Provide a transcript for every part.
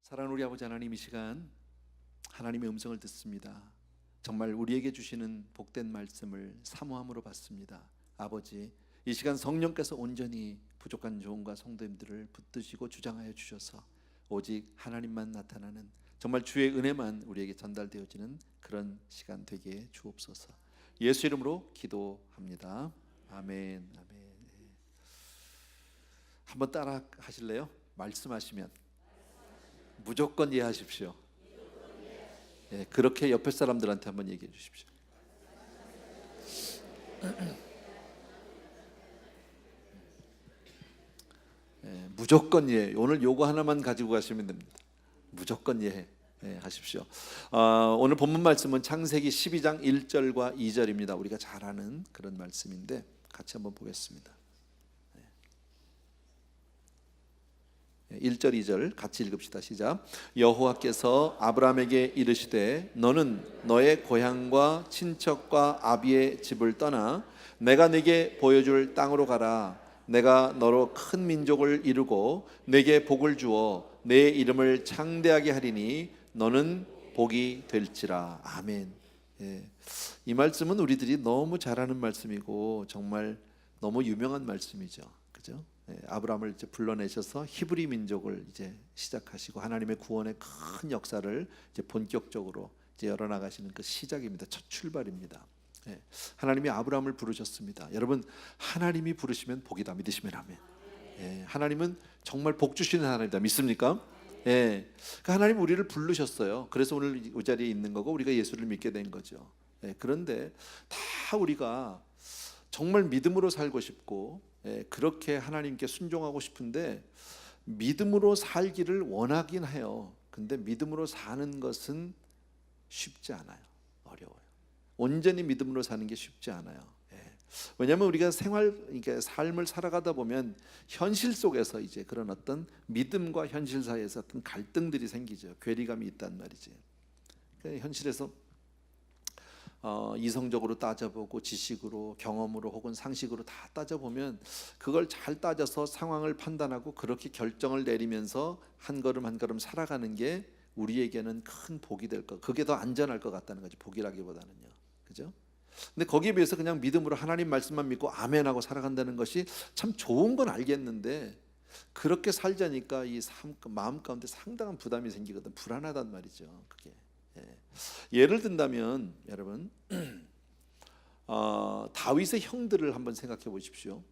사랑하는 우리 아버지 하나님, 이 시간 하나님의 음성을 듣습니다. 정말 우리에게 주시는 복된 말씀을 사모함으로 받습니다. 아버지, 이 시간 성령께서 온전히 부족한 종과 성도님들을 붙드시고 주장하여 주셔서 오직 하나님만 나타나는, 정말 주의 은혜만 우리에게 전달되어지는 그런 시간 되게 주옵소서. 예수 이름으로 기도합니다. 아멘. 아멘. 한번 따라 하실래요? 말씀하시면 무조건 이해하십시오. 예, 그렇게 옆에 사람들한테 한번 얘기해 주십시오. 예, 무조건 이해. 오늘 요거 하나만 가지고 가시면 됩니다. 무조건 이해. 예, 하십시오. 오늘 본문 말씀은 창세기 12장 1절과 2절입니다. 우리가 잘 아는 그런 말씀인데 같이 한번 보겠습니다. 1절 2절 같이 읽읍시다. 시작. 여호와께서 아브라함에게 이르시되 너는 너의 고향과 친척과 아비의 집을 떠나 내가 네게 보여줄 땅으로 가라. 내가 너로 큰 민족을 이루고 네게 복을 주어 내 이름을 창대하게 하리니 너는 복이 될지라. 아멘. 예. 이 말씀은 우리들이 너무 잘 아는 말씀이고 정말 너무 유명한 말씀이죠. 그죠? 아브라함을 이제 불러내셔서 히브리 민족을 이제 시작하시고 하나님의 구원의 큰 역사를 이제 본격적으로 이제 열어나가시는 그 시작입니다. 첫 출발입니다. 하나님이 아브라함을 부르셨습니다. 여러분, 하나님이 부르시면 복이다. 믿으시면 아멘. 하나님은 정말 복 주시는 하나님이다. 믿습니까? 그러니까 하나님 우리를 부르셨어요. 그래서 오늘 이 자리에 있는 거고 우리가 예수를 믿게 된 거죠. 그런데 다 우리가 정말 믿음으로 살고 싶고 그렇게 하나님께 순종하고 싶은데 믿음으로 살기를 원하긴 해요. 근데 믿음으로 사는 것은 쉽지 않아요. 어려워요. 온전히 믿음으로 사는 게 쉽지 않아요. 왜냐하면 우리가 그러니까 삶을 살아가다 보면 현실 속에서 이제 그런 어떤 믿음과 현실 사이에서 어떤 갈등들이 생기죠. 괴리감이 있단 말이지. 그러니까 현실에서 이성적으로 따져보고 지식으로, 경험으로 혹은 상식으로 다 따져보면 그걸 잘 따져서 상황을 판단하고 그렇게 결정을 내리면서 한 걸음 한 걸음 살아가는 게 우리에게는 큰 복이 될 것, 그게 더 안전할 것 같다는 거죠. 복이라기보다는요. 그죠? 근데 거기에 비해서 그냥 믿음으로 하나님 말씀만 믿고 아멘하고 살아간다는 것이 참 좋은 건 알겠는데 그렇게 살자니까 이 마음 가운데 상당한 부담이 생기거든. 불안하단 말이죠. 그게. 예를 든다면 여러분 다윗의 형들을 한번 생각해 보십시오.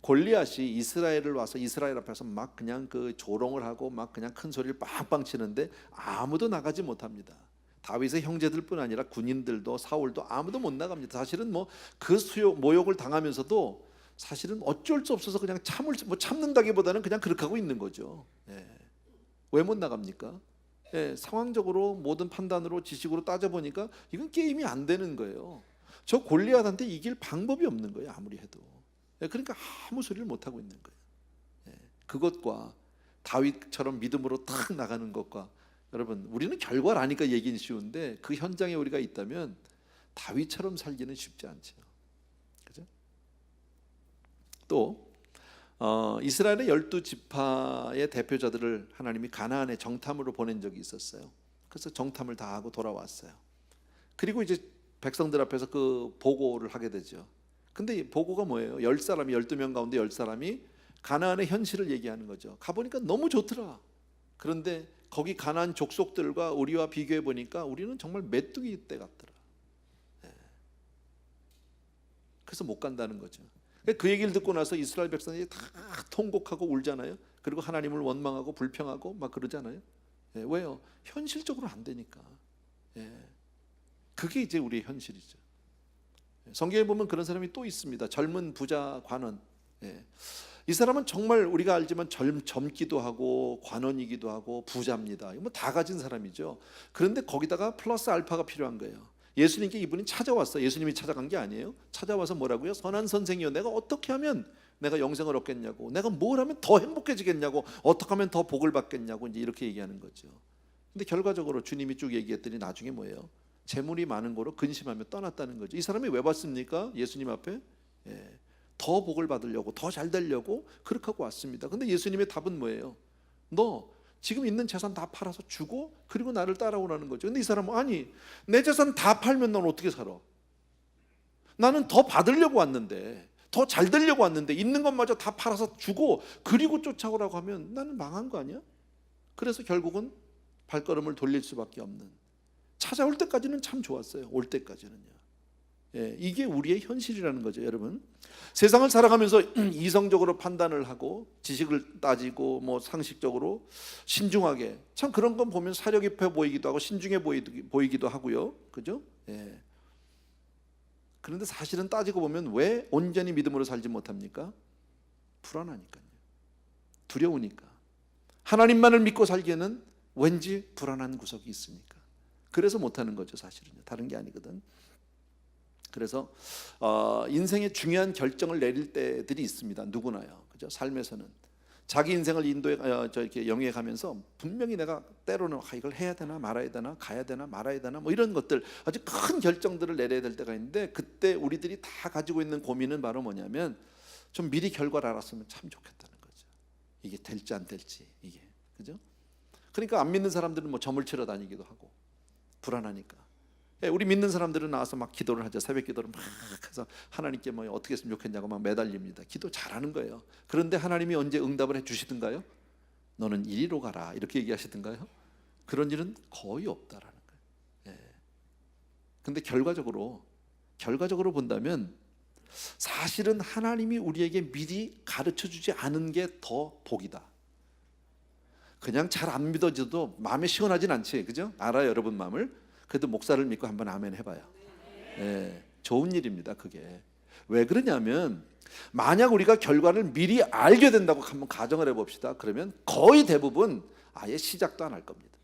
골리앗이 이스라엘을 와서 이스라엘 앞에서 막 그냥 그 조롱을 하고 막 그냥 큰 소리를 빵빵 치는데 아무도 나가지 못합니다. 다윗의 형제들뿐 아니라 군인들도 사울도 아무도 못 나갑니다. 사실은 뭐 그 모욕을 당하면서도 사실은 어쩔 수 없어서 그냥 참는다기보다는 그냥 그렇게 하고 있는 거죠. 왜 못 나갑니까? 상황적으로 모든 판단으로 지식으로 따져보니까 이건 게임이 안 되는 거예요. 저 골리앗한테 이길 방법이 없는 거예요. 아무리 해도. 그러니까 아무 소리를 못하고 있는 거예요. 그것과 다윗처럼 믿음으로 탁 나가는 것과, 여러분 우리는 결과를 아니까 얘기는 쉬운데 그 현장에 우리가 있다면 다윗처럼 살기는 쉽지 않죠. 그죠? 또 이스라엘의 12지파의 대표자들을 하나님이 가나안에 정탐으로 보낸 적이 있었어요. 그래서 정탐을 다 하고 돌아왔어요. 그리고 이제 백성들 앞에서 그 보고를 하게 되죠. 근데 이 보고가 뭐예요? 10사람이 12명 가운데 10사람이 가나안의 현실을 얘기하는 거죠. 가보니까 너무 좋더라. 그런데 거기 가나안 족속들과 우리와 비교해 보니까 우리는 정말 메뚜기 떼 같더라. 그래서 못 간다는 거죠. 그 얘기를 듣고 나서 이스라엘 백성이 다 통곡하고 울잖아요. 그리고 하나님을 원망하고 불평하고 막 그러잖아요. 왜요? 현실적으로 안 되니까. 그게 이제 우리의 현실이죠. 성경에 보면 그런 사람이 또 있습니다. 젊은 부자 관원. 이 사람은 정말 우리가 알지만 젊기도 하고 관원이기도 하고 부자입니다. 뭐 다 가진 사람이죠. 그런데 거기다가 플러스 알파가 필요한 거예요. 예수님께 이분이 찾아왔어요. 예수님이 찾아간 게 아니에요. 찾아와서 뭐라고요? 선한 선생이여, 내가 어떻게 하면 내가 영생을 얻겠냐고, 내가 뭘 하면 더 행복해지겠냐고, 어떻게 하면 더 복을 받겠냐고 이제 이렇게 얘기하는 거죠. 근데 결과적으로 주님이 쭉 얘기했더니 나중에 뭐예요? 재물이 많은 거로 근심하며 떠났다는 거죠. 이 사람이 왜 왔습니까? 예수님 앞에 더 복을 받으려고, 더 잘 되려고 그렇게 하고 왔습니다. 근데 예수님의 답은 뭐예요? 너 지금 있는 재산 다 팔아서 주고 그리고 나를 따라오라는 거죠. 근데 이 사람은 아니, 내 재산 다 팔면 넌 어떻게 살아? 나는 더 받으려고 왔는데, 더 잘 되려고 왔는데 있는 것마저 다 팔아서 주고 그리고 쫓아오라고 하면 나는 망한 거 아니야? 그래서 결국은 발걸음을 돌릴 수밖에 없는, 찾아올 때까지는 참 좋았어요. 올 때까지는요. 예, 이게 우리의 현실이라는 거죠, 여러분. 세상을 살아가면서 이성적으로 판단을 하고 지식을 따지고 뭐 상식적으로 신중하게, 참 그런 건 보면 사려 깊어 보이기도 하고 신중해 보이기도 하고요, 그죠? 예. 그런데 사실은 따지고 보면 왜 온전히 믿음으로 살지 못합니까? 불안하니까요. 두려우니까. 하나님만을 믿고 살기에는 왠지 불안한 구석이 있으니까. 그래서 못하는 거죠, 사실은요. 다른 게 아니거든. 그래서 인생의 중요한 결정을 내릴 때들이 있습니다. 누구나요, 그죠? 삶에서는 자기 인생을 이렇게 영위해 가면서 분명히 내가 때로는 이걸 해야 되나 말아야 되나, 가야 되나 말아야 되나, 뭐 이런 것들, 아주 큰 결정들을 내려야 될 때가 있는데, 그때 우리들이 다 가지고 있는 고민은 바로 뭐냐면 좀 미리 결과를 알았으면 참 좋겠다는 거죠. 이게 될지 안 될지, 이게, 그죠? 그러니까 안 믿는 사람들은 뭐 점을 치러 다니기도 하고 불안하니까. 우리 믿는 사람들은 나와서 막 기도를 하죠. 새벽 기도를 막 해서 하나님께 뭐 어떻게 했으면 좋겠냐고 막 매달립니다. 기도 잘하는 거예요. 그런데 하나님이 언제 응답을 해주시던가요? 너는 이리로 가라, 이렇게 얘기하시던가요? 그런 일은 거의 없다라는 거예요. 근데 결과적으로 본다면 사실은 하나님이 우리에게 미리 가르쳐주지 않은 게 더 복이다. 그냥 잘 안 믿어져도 마음에 시원하진 않지, 그죠? 알아요, 여러분 마음을. 그래도 목사를 믿고 한번 아멘 해봐요. 좋은 일입니다, 그게. 왜 그러냐면 만약 우리가 결과를 미리 알게 된다고 한번 가정을 해봅시다. 그러면 거의 대부분 아예 시작도 안 할 겁니다.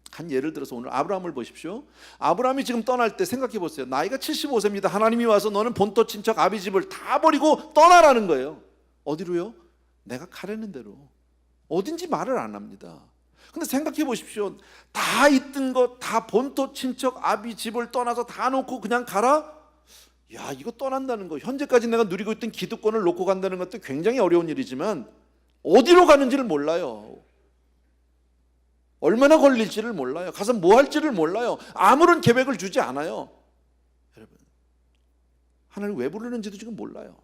한 예를 들어서 오늘 아브라함을 보십시오. 아브라함이 지금 떠날 때 생각해 보세요. 나이가 75세입니다. 하나님이 와서 너는 본토 친척 아비 집을 다 버리고 떠나라는 거예요. 어디로요? 내가 가려는 대로. 어딘지 말을 안 합니다. 근데 생각해 보십시오. 다 있던 거 다 본토 친척 아비 집을 떠나서 다 놓고 그냥 가라? 야, 이거 떠난다는 거, 현재까지 내가 누리고 있던 기득권을 놓고 간다는 것도 굉장히 어려운 일이지만 어디로 가는지를 몰라요. 얼마나 걸릴지를 몰라요. 가서 뭐 할지를 몰라요. 아무런 계획을 주지 않아요. 여러분, 하나님 왜 부르는지도 지금 몰라요.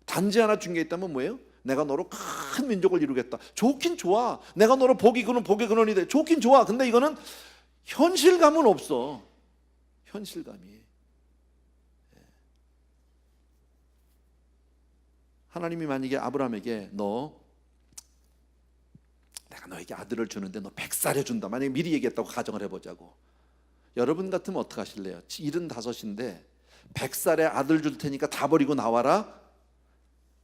단지 하나 준 게 있다면 뭐예요? 내가 너로 큰 민족을 이루겠다. 좋긴 좋아. 내가 너로 복이 근원이 돼. 좋긴 좋아. 근데 이거는 현실감은 없어. 현실감이. 하나님이 만약에 아브라함에게 내가 너에게 아들을 주는데 너 100살에 준다, 만약에 미리 얘기했다고 가정을 해보자고. 여러분 같으면 어떻게 하실래요? 75인데 100살에 아들 줄 테니까 다 버리고 나와라?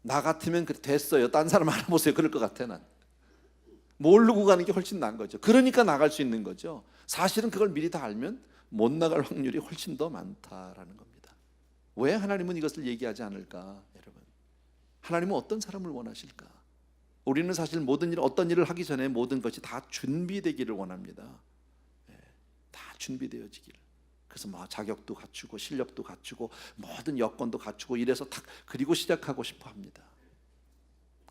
나 같으면 됐어요, 딴 사람 알아보세요, 그럴 것 같아. 난 모르고 가는 게 훨씬 나은 거죠. 그러니까 나갈 수 있는 거죠. 사실은 그걸 미리 다 알면 못 나갈 확률이 훨씬 더 많다라는 겁니다. 왜 하나님은 이것을 얘기하지 않을까? 여러분, 하나님은 어떤 사람을 원하실까? 우리는 사실 어떤 일을 하기 전에 모든 것이 다 준비되기를 원합니다. 다 준비되어지기를. 그래서 뭐 자격도 갖추고 실력도 갖추고 모든 여건도 갖추고 이래서 딱 그리고 시작하고 싶어 합니다.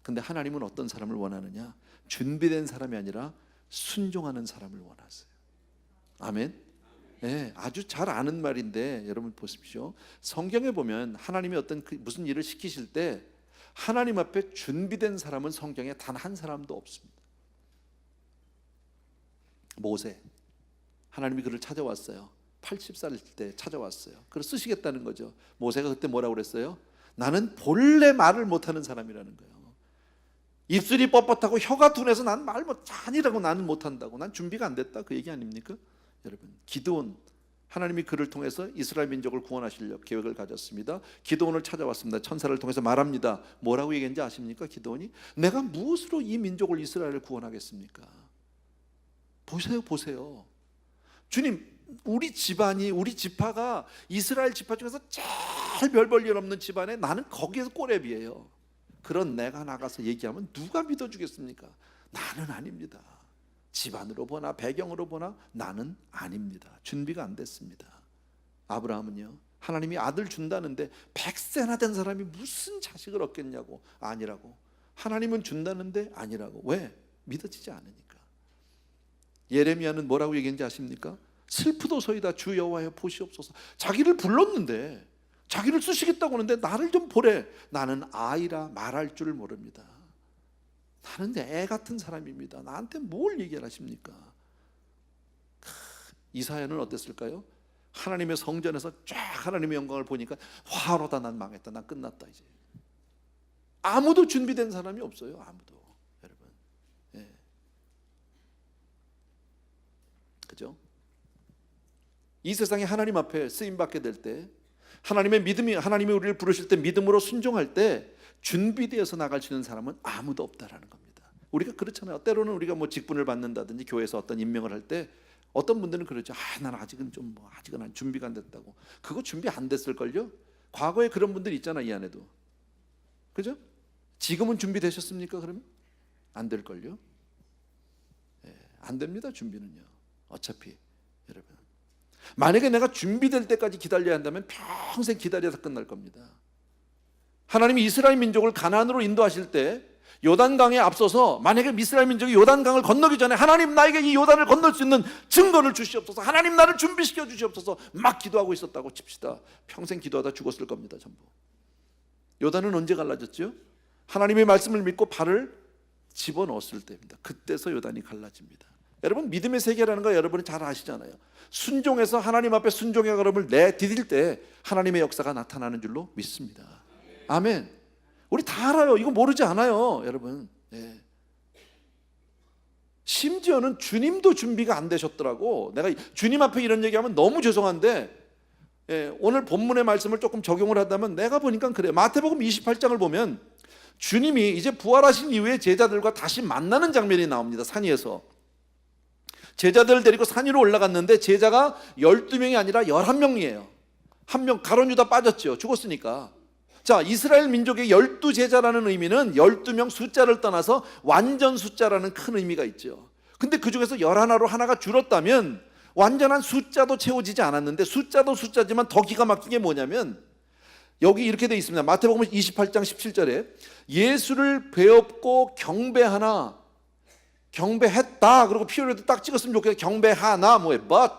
근데 하나님은 어떤 사람을 원하느냐? 준비된 사람이 아니라 순종하는 사람을 원하세요. 아멘. 아주 잘 아는 말인데 여러분 보십시오. 성경에 보면 하나님이 어떤 무슨 일을 시키실 때 하나님 앞에 준비된 사람은 성경에 단 한 사람도 없습니다. 모세, 하나님이 그를 찾아왔어요. 80살 때 찾아왔어요. 그걸 쓰시겠다는 거죠. 모세가 그때 뭐라고 그랬어요? 나는 본래 말을 못하는 사람이라는 거예요. 입술이 뻣뻣하고 혀가 둔해서 난 말 아니라고, 나는 못한다고, 난 준비가 안 됐다, 그 얘기 아닙니까? 여러분, 기드온, 하나님이 그를 통해서 이스라엘 민족을 구원하시려 계획을 가졌습니다. 기드온을 찾아왔습니다. 천사를 통해서 말합니다. 뭐라고 얘기했는지 아십니까? 기드온이 내가 무엇으로 이 민족을, 이스라엘을 구원하겠습니까? 보세요. 주님, 우리 집안이, 우리 지파가 이스라엘 지파 중에서 제일 별 볼 일 없는 집안에 나는 거기에서 꼬레비예요. 그런 내가 나가서 얘기하면 누가 믿어주겠습니까? 나는 아닙니다. 집안으로 보나 배경으로 보나 나는 아닙니다. 준비가 안 됐습니다. 아브라함은요, 하나님이 아들 준다는데 100세나 된 사람이 무슨 자식을 얻겠냐고. 아니라고. 하나님은 준다는데 아니라고. 왜? 믿어지지 않으니까. 예레미야는 뭐라고 얘기했는지 아십니까? 슬프도소이다 주 여호와여 보시옵소서. 자기를 불렀는데, 자기를 쓰시겠다고 하는데 나를 좀 보래. 나는 아이라 말할 줄 모릅니다. 나는 애 같은 사람입니다. 나한테 뭘 얘기하십니까? 이사야는 어땠을까요? 하나님의 성전에서 쫙 하나님의 영광을 보니까 화로다, 난 망했다, 난 끝났다. 이제 아무도 준비된 사람이 없어요. 아무도. 여러분, 예. 그죠? 이 세상에 하나님 앞에 쓰임 받게 될 때, 하나님의 믿음이, 하나님이 우리를 부르실 때 믿음으로 순종할 때 준비되어서 나갈 수 있는 사람은 아무도 없다라는 겁니다. 우리가 그렇잖아요. 때로는 우리가 뭐 직분을 받는다든지 교회에서 어떤 임명을 할 때 어떤 분들은 그러죠. 나는 아직은 좀 아직은 준비가 안 됐다고. 그거 준비 안 됐을걸요? 과거에 그런 분들 있잖아, 이 안에도. 그죠? 지금은 준비되셨습니까? 그러면 안 될걸요? 예, 안 됩니다. 준비는요. 어차피 여러분, 만약에 내가 준비될 때까지 기다려야 한다면 평생 기다려서 끝날 겁니다. 하나님이 이스라엘 민족을 가나안으로 인도하실 때 요단강에 앞서서, 만약에 이스라엘 민족이 요단강을 건너기 전에 하나님 나에게 이 요단을 건널 수 있는 증거를 주시옵소서, 하나님 나를 준비시켜 주시옵소서 막 기도하고 있었다고 칩시다. 평생 기도하다 죽었을 겁니다. 전부. 요단은 언제 갈라졌죠? 하나님의 말씀을 믿고 발을 집어넣었을 때입니다. 그때서 요단이 갈라집니다. 여러분, 믿음의 세계라는 거 여러분이 잘 아시잖아요. 순종해서 하나님 앞에 순종의 걸음을 내디딜 때 하나님의 역사가 나타나는 줄로 믿습니다. 아멘. 우리 다 알아요. 이거 모르지 않아요, 여러분. 예. 심지어는 주님도 준비가 안 되셨더라고. 내가 주님 앞에 이런 얘기하면 너무 죄송한데, 예, 오늘 본문의 말씀을 조금 적용을 한다면 내가 보니까 그래요. 마태복음 28장을 보면 주님이 이제 부활하신 이후에 제자들과 다시 만나는 장면이 나옵니다. 산 위에서 제자들을 데리고 산 위로 올라갔는데 제자가 12명이 아니라 11명이에요. 한 명 가룟 유다 빠졌죠. 죽었으니까. 자, 이스라엘 민족의 12제자라는 의미는 12명 숫자를 떠나서 완전 숫자라는 큰 의미가 있죠. 근데 그 중에서 11하로 하나가 줄었다면 완전한 숫자도 채워지지 않았는데, 숫자도 숫자지만 더 기가 막힌 게 뭐냐면 여기 이렇게 되어 있습니다. 마태복음 28장 17절에 예수를 배웠고 경배하나, 경배했다 그리고 피오리도 딱 찍었으면 좋겠어요. 경배하나 뭐에 but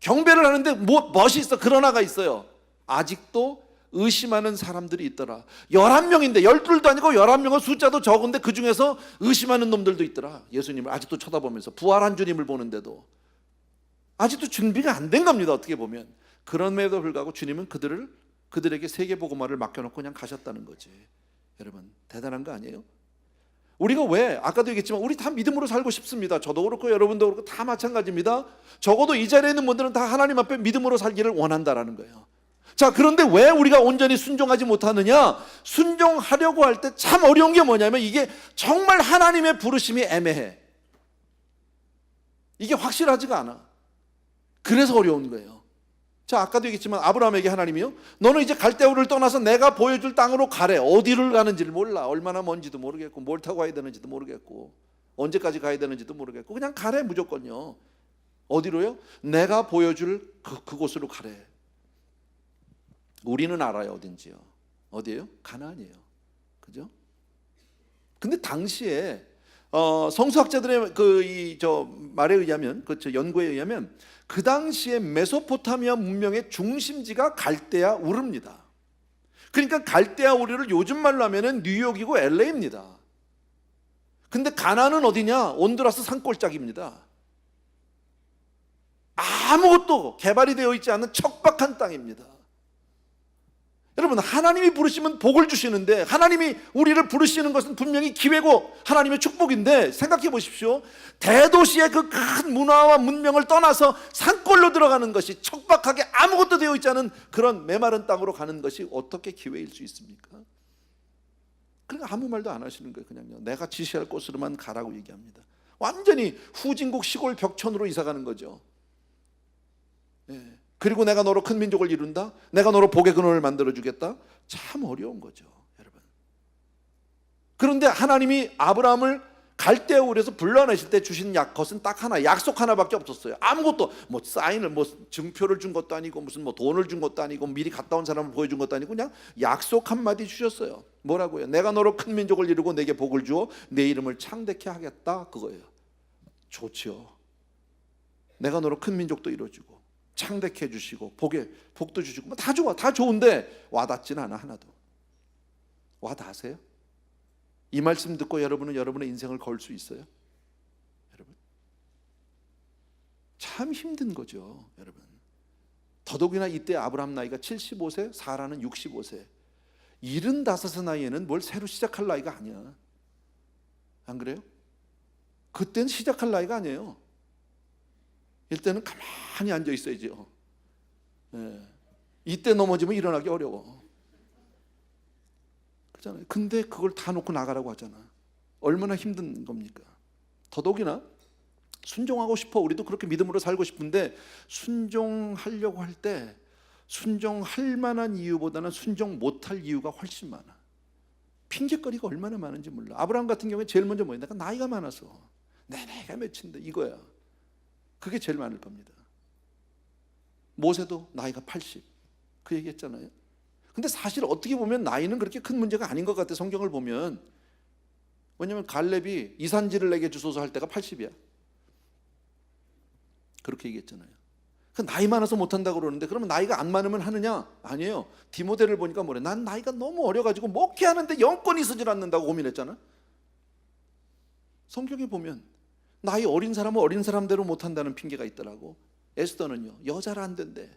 경배를 하는데 멋이 있어. 그러나가 있어요. 아직도 의심하는 사람들이 있더라. 11명인데 12도 아니고 11명은 숫자도 적은데 그 중에서 의심하는 놈들도 있더라. 예수님을 아직도 쳐다보면서, 부활한 주님을 보는데도 아직도 준비가 안 된 겁니다. 어떻게 보면. 그럼에도 불구하고 주님은 그들에게 세계복음화를 맡겨놓고 그냥 가셨다는 거지. 여러분, 대단한 거 아니에요? 우리가 왜, 아까도 얘기했지만 우리 다 믿음으로 살고 싶습니다. 저도 그렇고 여러분도 그렇고 다 마찬가지입니다. 적어도 이 자리에 있는 분들은 다 하나님 앞에 믿음으로 살기를 원한다라는 거예요. 자, 그런데 왜 우리가 온전히 순종하지 못하느냐? 순종하려고 할 때 참 어려운 게 뭐냐면 이게 정말 하나님의 부르심이 애매해. 이게 확실하지가 않아. 그래서 어려운 거예요. 자, 아까도 얘기했지만 아브라함에게 하나님이요, 너는 이제 갈대아우를 떠나서 내가 보여줄 땅으로 가래. 어디를 가는지를 몰라. 얼마나 먼지도 모르겠고 뭘 타고 가야 되는지도 모르겠고 언제까지 가야 되는지도 모르겠고 그냥 가래. 무조건요. 어디로요? 내가 보여줄 그곳으로 가래. 우리는 알아요. 어딘지요. 어디예요? 가나안이에요. 그죠? 근데 당시에 성서학자들의 말에 의하면, 그렇죠, 연구에 의하면 그 당시에 메소포타미아 문명의 중심지가 갈대아 우르입니다. 그러니까 갈대아 우르를 요즘 말로 하면은 뉴욕이고 LA입니다. 근데 가나안은 어디냐? 온두라스 산골짜기입니다. 아무것도 개발이 되어 있지 않은 척박한 땅입니다. 여러분, 하나님이 부르시면 복을 주시는데, 하나님이 우리를 부르시는 것은 분명히 기회고 하나님의 축복인데, 생각해 보십시오. 대도시의 그 큰 문화와 문명을 떠나서 산골로 들어가는 것이, 척박하게 아무것도 되어 있지 않은 그런 메마른 땅으로 가는 것이 어떻게 기회일 수 있습니까? 그러니까 아무 말도 안 하시는 거예요. 그냥요, 내가 지시할 곳으로만 가라고 얘기합니다. 완전히 후진국 시골 벽촌으로 이사 가는 거죠. 예. 그리고 내가 너로 큰 민족을 이룬다, 내가 너로 복의 근원을 만들어주겠다. 참 어려운 거죠, 여러분. 그런데 하나님이 아브라함을 갈대우에서 불러내실 때 주신 것은 딱 하나, 약속 하나밖에 없었어요. 아무것도 뭐 사인을 뭐 증표를 준 것도 아니고 무슨 뭐 돈을 준 것도 아니고 미리 갔다 온 사람을 보여준 것도 아니고 그냥 약속 한마디 주셨어요. 뭐라고요? 내가 너로 큰 민족을 이루고 내게 복을 주어 내 이름을 창대케 하겠다, 그거예요. 좋죠. 내가 너로 큰 민족도 이루어주고 창대케 해주시고 복도 주시고 뭐 다 좋아, 다 좋은데 와닿지는 않아. 하나도 와닿으세요? 이 말씀 듣고 여러분은 여러분의 인생을 걸 수 있어요? 여러분, 참 힘든 거죠. 여러분, 더더욱이나 이때 아브라함 나이가 75세, 사라는 65세. 75의 나이에는 뭘 새로 시작할 나이가 아니야. 안 그래요? 그때는 시작할 나이가 아니에요. 이때는 가만히 앉아 있어야죠. 이때 넘어지면 일어나기 어려워. 그렇잖아요. 근데 그걸 다 놓고 나가라고 하잖아. 얼마나 힘든 겁니까? 더더욱이나 순종하고 싶어. 우리도 그렇게 믿음으로 살고 싶은데 순종하려고 할 때 순종할 만한 이유보다는 순종 못할 이유가 훨씬 많아. 핑계거리가 얼마나 많은지 몰라. 아브라함 같은 경우에 제일 먼저 뭐야? 내가 나이가 많아서. 내 나이가 몇인데 이거야. 그게 제일 많을 겁니다. 모세도 나이가 80. 그 얘기했잖아요. 근데 사실 어떻게 보면 나이는 그렇게 큰 문제가 아닌 것 같아. 성경을 보면. 왜냐하면 갈렙이 이산지를 내게 주소서 할 때가 80이야. 그렇게 얘기했잖아요. 나이 많아서 못한다고 그러는데 그러면 나이가 안 많으면 하느냐? 아니에요. 디모데를 보니까 뭐래? 난 나이가 너무 어려가지고 목회하는데 영권이 서질 않는다고 고민했잖아. 성경에 보면 나이 어린 사람은 어린 사람대로 못한다는 핑계가 있더라고. 에스더는요, 여자라 안 된대.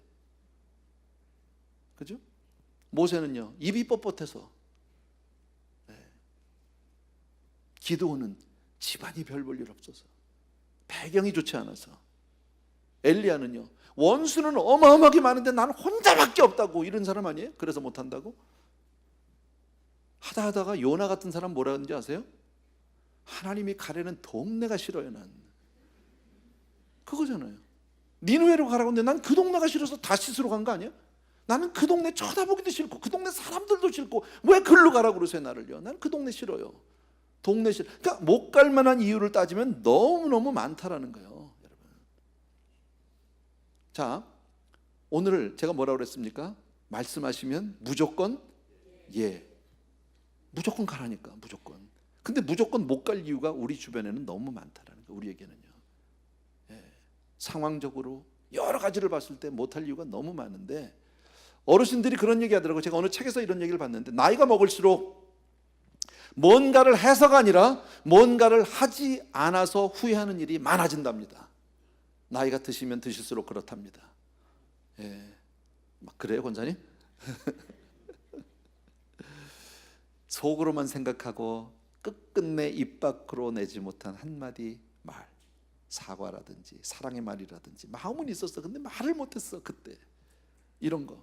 그죠? 모세는요, 입이 뻣뻣해서. 기드온은 집안이 별 볼 일 없어서, 배경이 좋지 않아서. 엘리야는요, 원수는 어마어마하게 많은데 나는 혼자밖에 없다고. 이런 사람 아니에요? 그래서 못한다고? 하다가 요나 같은 사람 뭐라 하는지 아세요? 하나님이 가려는 동네가 싫어요. 난 그거잖아요. 니느웨로 가라고 하는데 난 그 동네가 싫어서 다시스로 간 거 아니야? 나는 그 동네 쳐다보기도 싫고 그 동네 사람들도 싫고 왜 글로 가라고 그러세요 나를요? 나는 그 동네 싫어요. 동네 싫어. 그러니까 못 갈 만한 이유를 따지면 너무너무 많다라는 거예요, 여러분. 자, 오늘 제가 뭐라고 그랬습니까? 말씀하시면 무조건 예. 무조건 가라니까, 무조건. 근데 무조건 못 갈 이유가 우리 주변에는 너무 많다라는 거예요, 우리에게는요. 상황적으로 여러 가지를 봤을 때 못할 이유가 너무 많은데 어르신들이 그런 얘기 하더라고요. 제가 어느 책에서 이런 얘기를 봤는데 나이가 먹을수록 뭔가를 해서가 아니라 뭔가를 하지 않아서 후회하는 일이 많아진답니다. 나이가 드시면 드실수록 그렇답니다. 막 그래요, 권사님? 속으로만 생각하고 끝끝내 입 밖으로 내지 못한 한마디 말, 사과라든지 사랑의 말이라든지 마음은 있었어. 근데 말을 못했어 그때. 이런 거.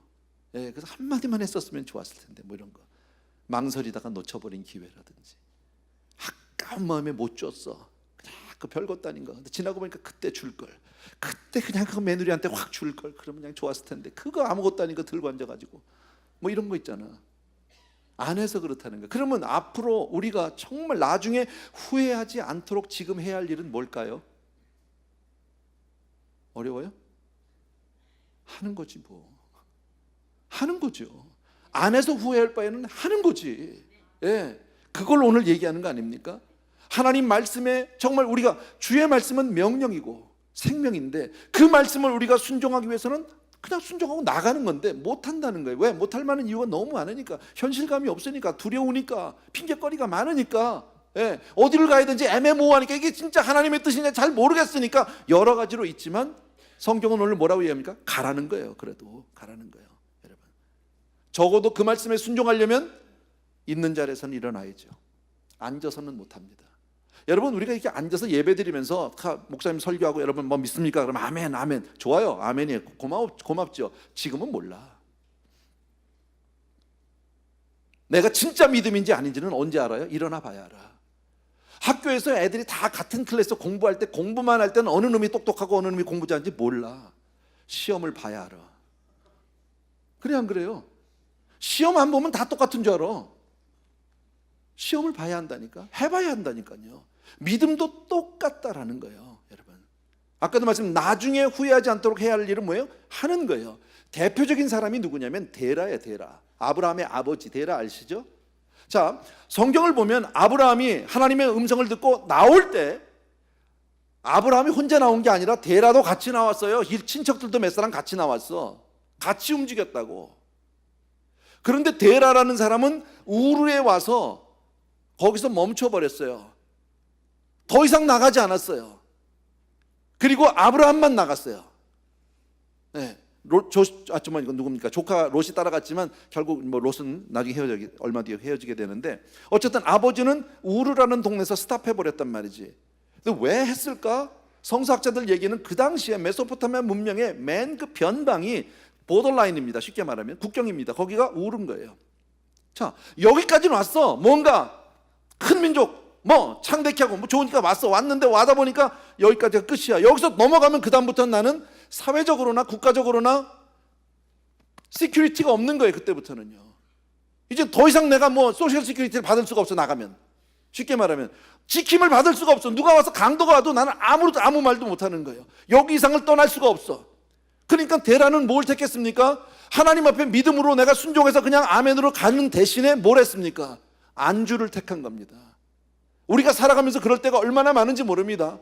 그래서 한마디만 했었으면 좋았을 텐데 뭐 이런 거. 망설이다가 놓쳐버린 기회라든지 아까운 마음에 못 줬어. 그냥 그 별것도 아닌 거. 근데 지나고 보니까 그때 줄 걸. 그때 그냥 그 며느리한테 확 줄 걸. 그러면 그냥 좋았을 텐데 그거 아무것도 아닌 거 들고 앉아가지고 뭐 이런 거 있잖아. 안 해서 그렇다는 거야. 그러면 앞으로 우리가 정말 나중에 후회하지 않도록 지금 해야 할 일은 뭘까요? 어려워요? 하는 거지 뭐. 하는 거죠. 안 해서 후회할 바에는 하는 거지. 그걸 오늘 얘기하는 거 아닙니까? 하나님 말씀에 정말 우리가 주의 말씀은 명령이고 생명인데 그 말씀을 우리가 순종하기 위해서는 그냥 순종하고 나가는 건데 못한다는 거예요. 왜? 못할 만한 이유가 너무 많으니까. 현실감이 없으니까, 두려우니까, 핑계거리가 많으니까, 어디를 가야 되는지 애매모호하니까, 이게 진짜 하나님의 뜻이냐 잘 모르겠으니까 여러 가지로 있지만 성경은 오늘 뭐라고 얘기합니까? 가라는 거예요. 그래도 가라는 거예요, 여러분. 적어도 그 말씀에 순종하려면 있는 자리에서는 일어나야죠. 앉아서는 못합니다. 여러분, 우리가 이렇게 앉아서 예배드리면서 목사님 설교하고 여러분 뭐 믿습니까? 그러면 아멘, 아멘. 좋아요, 아멘이에요. 고맙죠. 지금은 몰라. 내가 진짜 믿음인지 아닌지는 언제 알아요? 일어나 봐야 알아. 학교에서 애들이 다 같은 클래스 공부할 때 공부만 할 때는 어느 놈이 똑똑하고 어느 놈이 공부 잘하는지 몰라. 시험을 봐야 알아. 그래 안 그래요? 시험 안 보면 다 똑같은 줄 알아. 시험을 봐야 한다니까. 해봐야 한다니까요. 믿음도 똑같다라는 거예요, 여러분. 아까도 말씀, 나중에 후회하지 않도록 해야 할 일은 뭐예요? 하는 거예요. 대표적인 사람이 누구냐면 데라예요, 데라. 아브라함의 아버지 데라 아시죠? 자, 성경을 보면 아브라함이 하나님의 음성을 듣고 나올 때 아브라함이 혼자 나온 게 아니라 데라도 같이 나왔어요. 친척들도 몇 사람 같이 나왔어. 같이 움직였다고. 그런데 데라라는 사람은 우르에 와서 거기서 멈춰버렸어요. 더 이상 나가지 않았어요. 그리고 아브라함만 나갔어요. 네. 이건 누굽니까? 조카 롯이 따라갔지만 결국 뭐 롯은 나중에 얼마 뒤에 헤어지게 되는데, 어쨌든 아버지는 우르라는 동네에서 스탑해버렸단 말이지. 근데 왜 했을까? 성서학자들 얘기는 그 당시에 메소포타미아 문명의 맨 그 변방이 보더라인입니다. 쉽게 말하면 국경입니다. 거기가 우르인 거예요. 자, 여기까지는 왔어. 뭔가 큰 민족, 뭐 창대케 하고 뭐 좋으니까 왔는데 와다 보니까 여기까지가 끝이야. 여기서 넘어가면 그 다음부터는 나는 사회적으로나 국가적으로나 시큐리티가 없는 거예요. 그때부터는요. 이제 더 이상 내가 뭐 소셜 시큐리티를 받을 수가 없어. 나가면 쉽게 말하면 지킴을 받을 수가 없어. 누가 와서 강도가 와도 나는 아무 말도 못하는 거예요. 여기 이상을 떠날 수가 없어. 그러니까 데라는 뭘 택했습니까? 하나님 앞에 믿음으로 내가 순종해서 그냥 아멘으로 가는 대신에 뭘 했습니까? 안주를 택한 겁니다. 우리가 살아가면서 그럴 때가 얼마나 많은지 모릅니다.